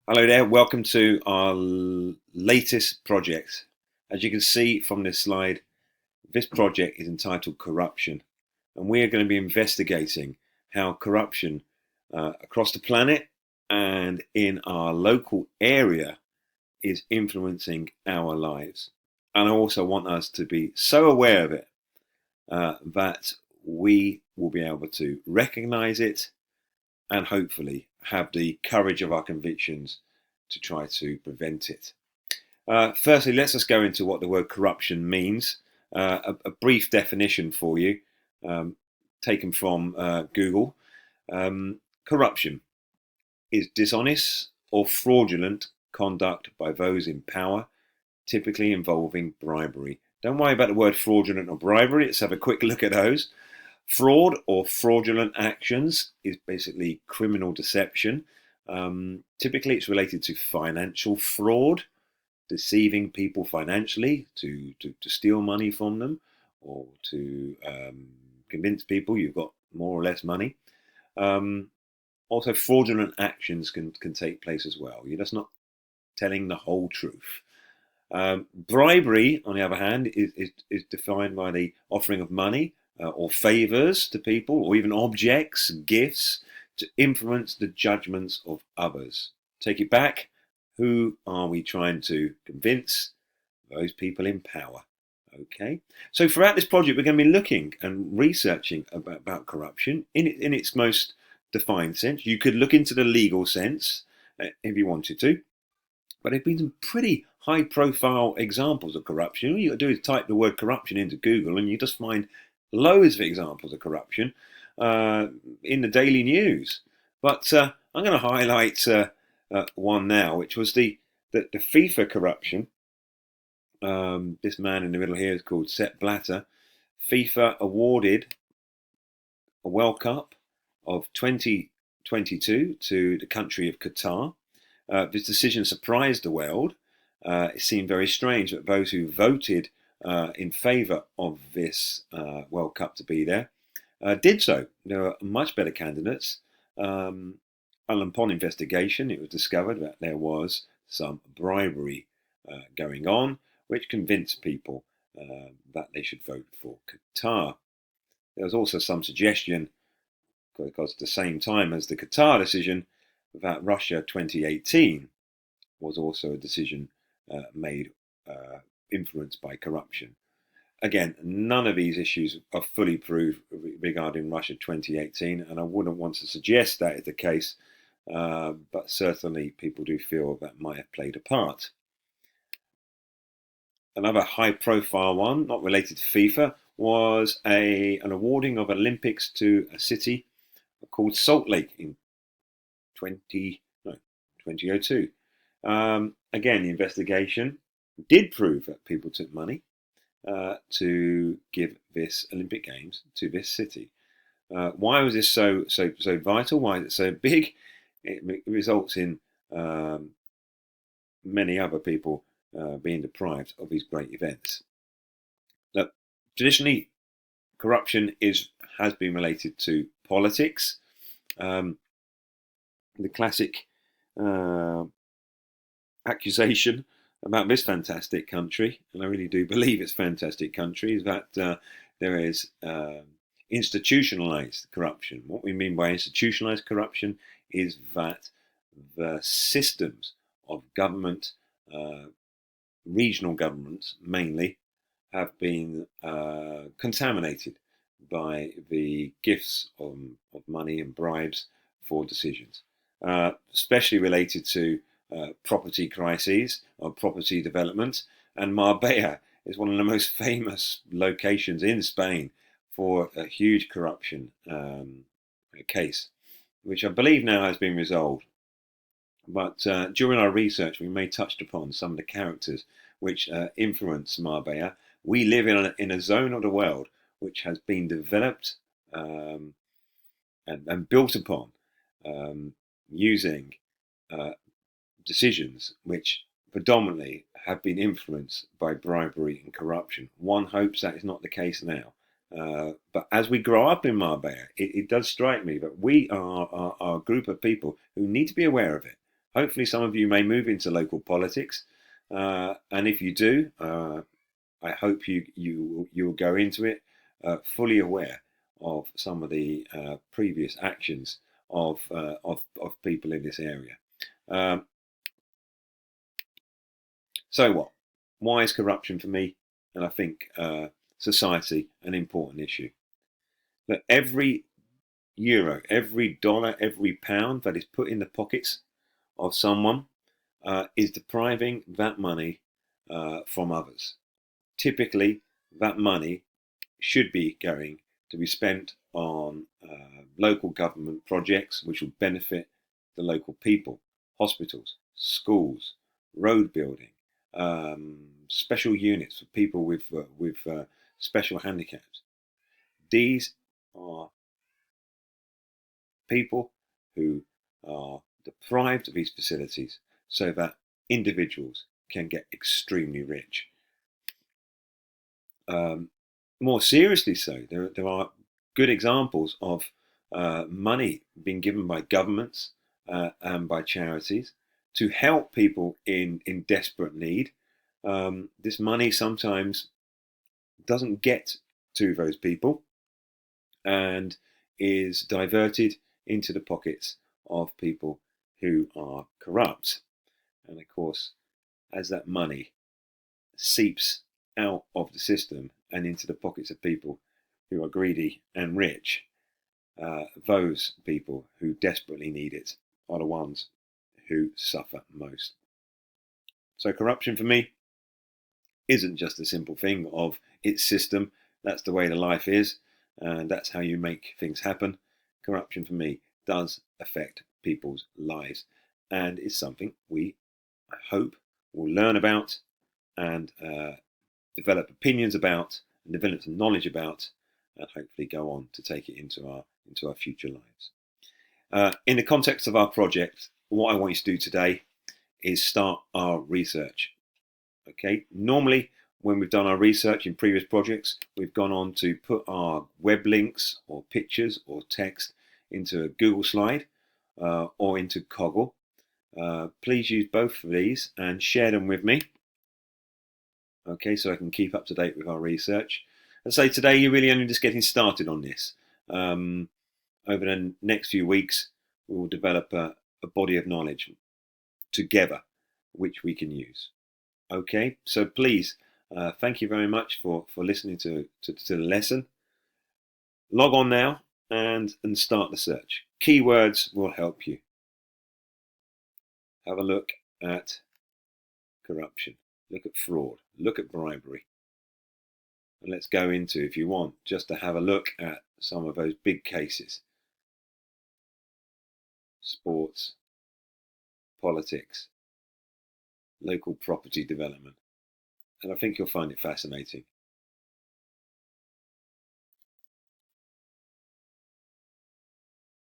Hello there, welcome to our latest project. As you can see from this slide, this project is entitled Corruption, and we are going to be investigating how corruption across the planet and in our local area is influencing our lives. And I also want us to be so aware of it that we will be able to recognize it and hopefully have the courage of our convictions to try to prevent it. Firstly, let's just go into what the word corruption means. A brief definition for you, taken from Google. Corruption is dishonest or fraudulent conduct by those in power, typically involving bribery. Don't worry about the word fraudulent or bribery, let's have a quick look at those. Fraud or fraudulent actions is basically criminal deception. Typically, it's related to financial fraud, deceiving people financially to steal money from them or to convince people you've got more or less money. Also, fraudulent actions can take place as well. You're just not telling the whole truth. Bribery, on the other hand, is defined by the offering of money or favours to people, or even objects, gifts, to influence the judgments of others. Take it back. Who are we trying to convince? Those people in power. Okay. So throughout this project, we're going to be looking and researching about corruption in its most defined sense. You could look into the legal sense if you wanted to. But there have been some pretty high-profile examples of corruption. All you got to do is type the word corruption into Google, and you just find loads of examples of corruption in the daily news. But I'm going to highlight one now, which was the FIFA corruption. This man in the middle here is called Sepp Blatter. FIFA awarded a World Cup of 2022 to the country of Qatar. This decision surprised the world. It seemed very strange that those who voted in favour of this World Cup to be there did so. There were much better candidates. And upon investigation, it was discovered that there was some bribery going on, which convinced people that they should vote for Qatar. There was also some suggestion, because at the same time as the Qatar decision, that Russia 2018 was also a decision made influenced by corruption. Again, none of these issues are fully proved regarding Russia 2018, and I wouldn't want to suggest that is the case, but certainly people do feel that might have played a part. Another high-profile one, not related to FIFA, was an awarding of Olympics to a city called Salt Lake in 2002. Again, the investigation did prove that people took money to give this Olympic Games to this city. Why was this so vital? Why is it so big? It results in many other people being deprived of these great events. Look, traditionally, corruption has been related to politics. The classic accusation about this fantastic country, and I really do believe it's a fantastic country, is that there is institutionalized corruption. What we mean by institutionalized corruption is that the systems of government, regional governments mainly, have been contaminated by the gifts of money and bribes for decisions, especially related to property crises or property development. And Marbella is one of the most famous locations in Spain for a huge corruption case, which I believe now has been resolved. But during our research, we may touched upon some of the characters which influence Marbella. We live in a zone of the world which has been developed and built upon using decisions which predominantly have been influenced by bribery and corruption. One hopes that is not the case now. But as we grow up in Marbella, it does strike me that we are a group of people who need to be aware of it. Hopefully some of you may move into local politics, and if you do, I hope you will go into it fully aware of some of the previous actions of people in this area. So what? Why is corruption for me, and I think society, an important issue? That every euro, every dollar, every pound that is put in the pockets of someone is depriving that money from others. Typically, that money should be going to be spent on local government projects which will benefit the local people, hospitals, schools, road building, special units for people with special handicaps. These are people who are deprived of these facilities so that individuals can get extremely rich. More seriously so, there are good examples of money being given by governments and by charities to help people in desperate need. This money sometimes doesn't get to those people and is diverted into the pockets of people who are corrupt. And of course, as that money seeps out of the system and into the pockets of people who are greedy and rich, those people who desperately need it are the ones who suffer most. So corruption for me isn't just a simple thing of its system. That's the way the life is, and that's how you make things happen. Corruption for me does affect people's lives, and is something we, I hope, will learn about and develop opinions about and develop some knowledge about, and hopefully go on to take it into our future lives. In the context of our project, what I want you to do today is start our research. Okay, normally when we've done our research in previous projects, we've gone on to put our web links or pictures or text into a Google slide or into Coggle. Please use both of these and share them with me. Okay, so I can keep up to date with our research. And say today you're really only just getting started on this. Over the next few weeks, we will develop a body of knowledge together, which we can use. Okay, so please, thank you very much for listening to the lesson. Log on now and start the search. Keywords will help you. Have a look at corruption. Look at fraud. Look at bribery. And let's go into, if you want, just to have a look at some of those big cases. Sports, politics, local property development. And I think you'll find it fascinating.